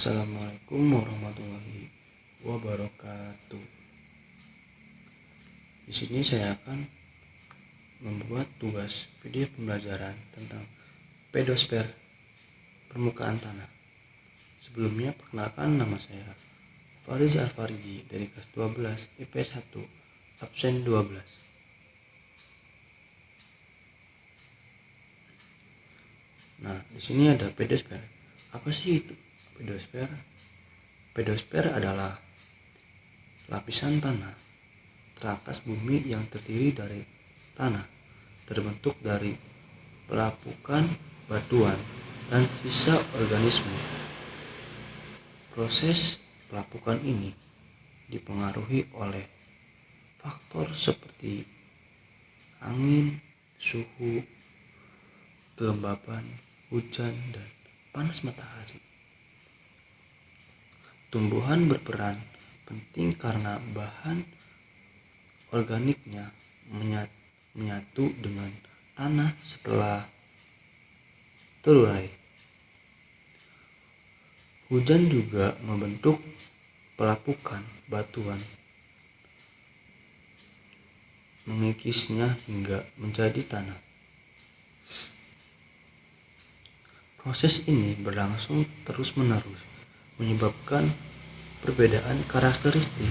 Assalamualaikum warahmatullahi wabarakatuh. Di sini saya akan membuat tugas video pembelajaran tentang pedosfer permukaan tanah. Sebelumnya perkenalkan, nama saya Fariz Alfariji dari kelas 12 IPS 1 absen 12. Nah, di sini ada pedosfer. Apa sih itu pedosfer? Pedosfer adalah lapisan tanah teratas bumi yang terdiri dari tanah, terbentuk dari pelapukan batuan dan sisa organisme. Proses pelapukan ini dipengaruhi oleh faktor seperti angin, suhu, kelembapan, hujan, dan panas matahari. Tumbuhan berperan penting karena bahan organiknya menyatu dengan tanah setelah terurai. Hujan juga membentuk pelapukan batuan, mengikisnya hingga menjadi tanah. Proses ini berlangsung terus-menerus, menyebabkan perbedaan karakteristik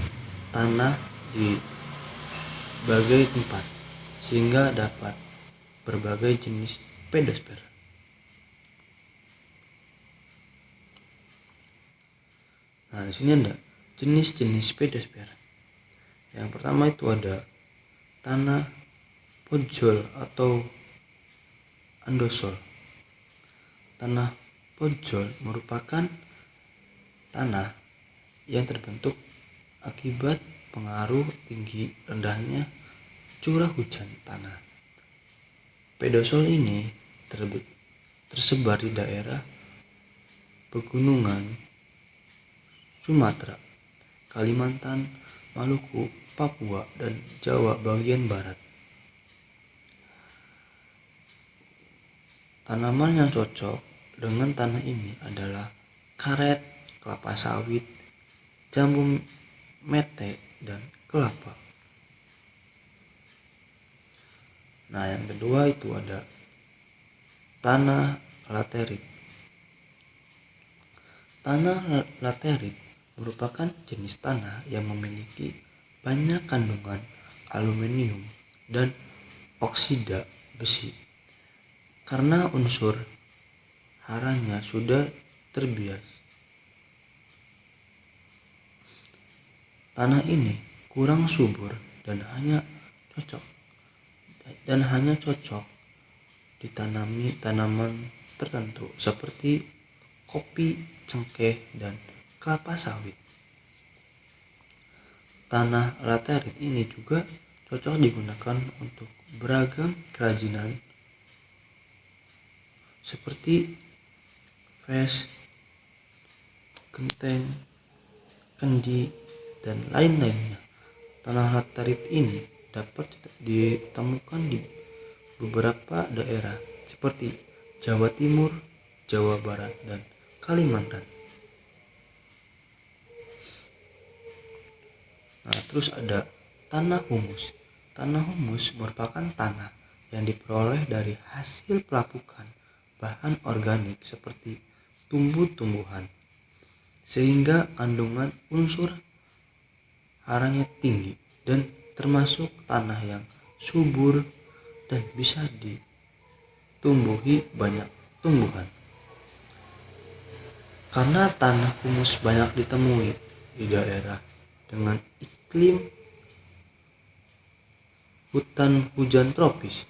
tanah di berbagai tempat, sehingga dapat berbagai jenis pedosfer. Nah, di sini ada jenis-jenis pedosfer. Yang pertama itu ada tanah pojol atau andosol. Tanah pojol merupakan tanah yang terbentuk akibat pengaruh tinggi rendahnya curah hujan tanah. Pedosol ini tersebar di daerah pegunungan Sumatera, Kalimantan, Maluku, Papua, dan Jawa bagian barat. Tanaman yang cocok dengan tanah ini adalah karet, kelapa sawit, jambu mete, dan kelapa. Nah, yang kedua itu ada tanah laterit. Tanah laterit merupakan jenis tanah yang memiliki banyak kandungan aluminium dan oksida besi. Karena unsur haranya sudah terbias, tanah ini kurang subur dan hanya cocok ditanami tanaman tertentu seperti kopi, cengkeh, dan kelapa sawit. Tanah laterit ini juga cocok digunakan untuk beragam kerajinan seperti vas, genteng, kendi, dan lain-lainnya. Tanah laterit ini dapat ditemukan di beberapa daerah seperti Jawa Timur, Jawa Barat, dan Kalimantan. Nah, terus ada tanah humus. Tanah humus merupakan tanah yang diperoleh dari hasil pelapukan bahan organik seperti tumbuh-tumbuhan, sehingga kandungan unsur haranya tinggi dan termasuk tanah yang subur dan bisa ditumbuhi banyak tumbuhan. Karena tanah humus banyak ditemui di daerah dengan iklim hutan hujan tropis,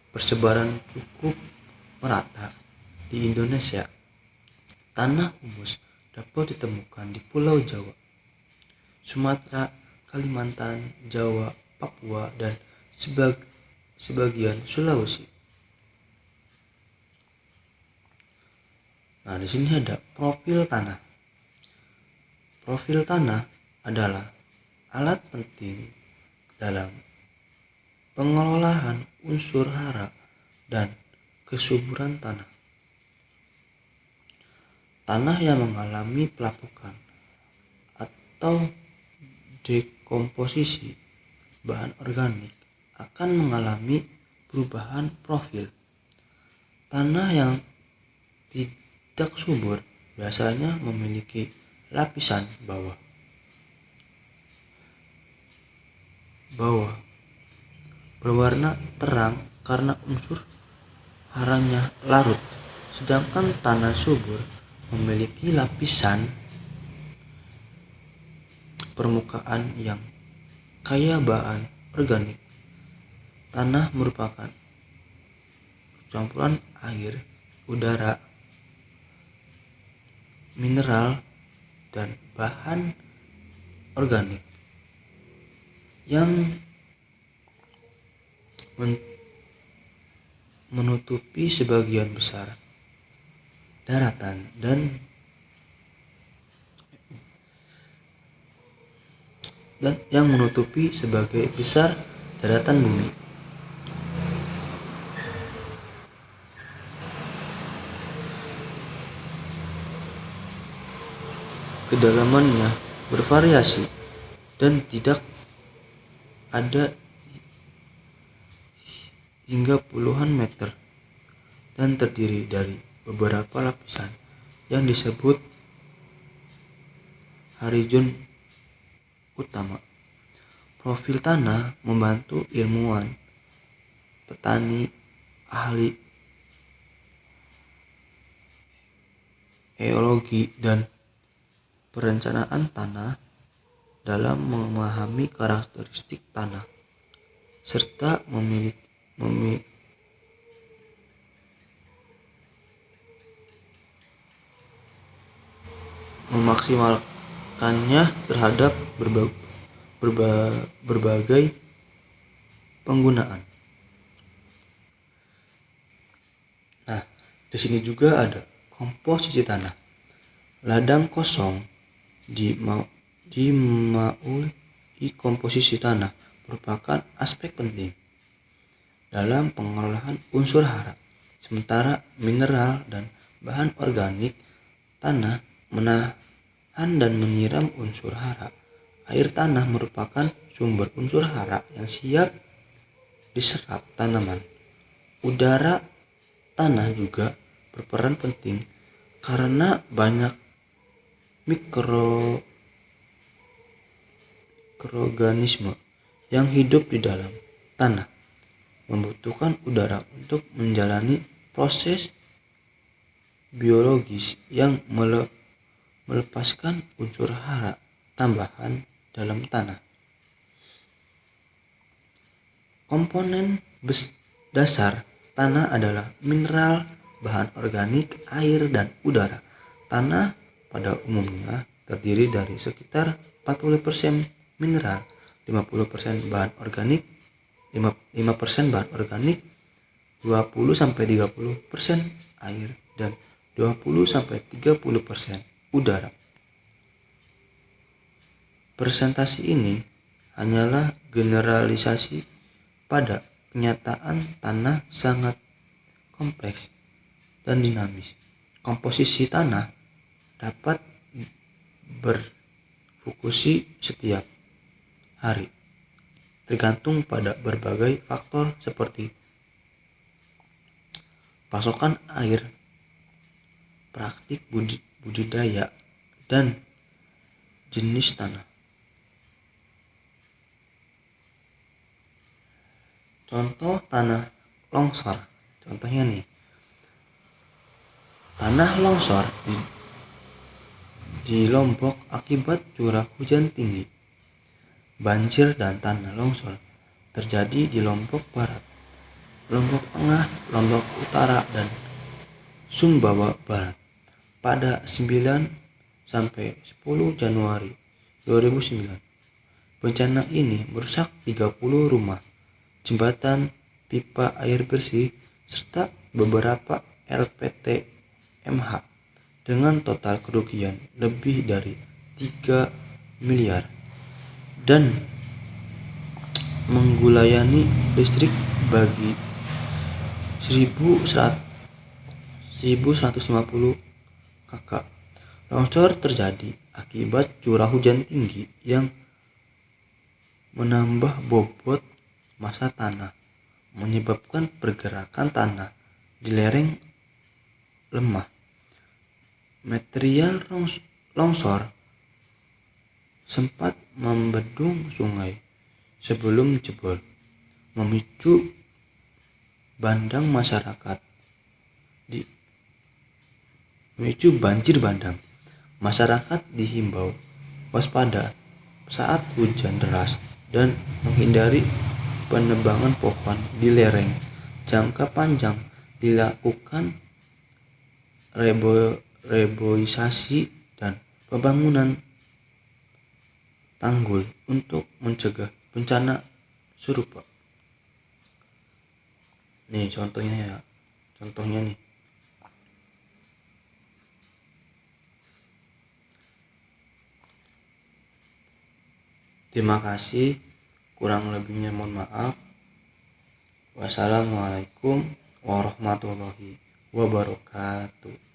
persebaran cukup merata di Indonesia. Tanah humus dapat ditemukan di Pulau Jawa, Sumatera, Kalimantan, Jawa, Papua, dan sebagian Sulawesi. Nah, di sini ada profil tanah. Profil tanah adalah alat penting dalam pengelolaan unsur hara dan kesuburan tanah. Tanah yang mengalami pelapukan atau dekomposisi bahan organik akan mengalami perubahan profil. Tanah yang tidak subur biasanya memiliki lapisan bawah berwarna terang karena unsur haranya larut, sedangkan tanah subur memiliki lapisan permukaan yang kaya bahan organik. Tanah merupakan campuran air, udara, mineral, dan bahan organik yang menutupi sebagian besar daratan dan yang menutupi sebagai besar daratan bumi. Kedalamannya bervariasi dan tidak ada hingga puluhan meter dan terdiri dari beberapa lapisan yang disebut horizon utama. Profil tanah membantu ilmuwan, petani, ahli geologi dan perencanaan tanah dalam memahami karakteristik tanah serta memaksimalkannya terhadap berbagai penggunaan. Nah, di sini juga ada komposisi tanah. Ladang kosong di komposisi tanah merupakan aspek penting dalam pengolahan unsur hara. Sementara mineral dan bahan organik tanah menahan dan menyiram unsur hara. Air tanah merupakan sumber unsur hara yang siap diserap tanaman. Udara tanah juga berperan penting karena banyak mikroorganisme yang hidup di dalam tanah membutuhkan udara untuk menjalani proses biologis yang melepaskan unsur hara tambahan dalam tanah. Komponen dasar tanah adalah mineral, bahan organik, air, dan udara. Tanah pada umumnya terdiri dari sekitar 40% mineral, 50% bahan organik, 5% bahan organik, 20-30% air, dan 20-30% udara. Persentase ini hanyalah generalisasi. Pada kenyataan tanah sangat kompleks dan dinamis. Komposisi tanah dapat berfluktuasi setiap hari, tergantung pada berbagai faktor seperti pasokan air, praktik budidaya, dan jenis tanah. Contoh tanah longsor. Contohnya nih, tanah longsor di Lombok akibat curah hujan tinggi. Banjir dan tanah longsor terjadi di Lombok Barat, Lombok Tengah, Lombok Utara, dan Sumbawa Barat pada 9-10 Januari 2009. Bencana ini merusak 30 rumah, jembatan, pipa air bersih, serta beberapa LPTMH dengan total kerugian lebih dari 3 miliar dan menggulayani listrik bagi 1150 kakak Longsor terjadi akibat curah hujan tinggi yang menambah bobot massa tanah, menyebabkan pergerakan tanah di lereng lemah. Material longsor sempat membendung sungai sebelum jebol, memicu banjir bandang. Masyarakat dihimbau waspada saat hujan deras dan menghindari penebangan pohon di lereng. Jangka panjang dilakukan reboisasi dan pembangunan tanggul untuk mencegah bencana serupa. Nih contohnya nih. Terima kasih, kurang lebihnya mohon maaf. Wassalamualaikum warahmatullahi wabarakatuh.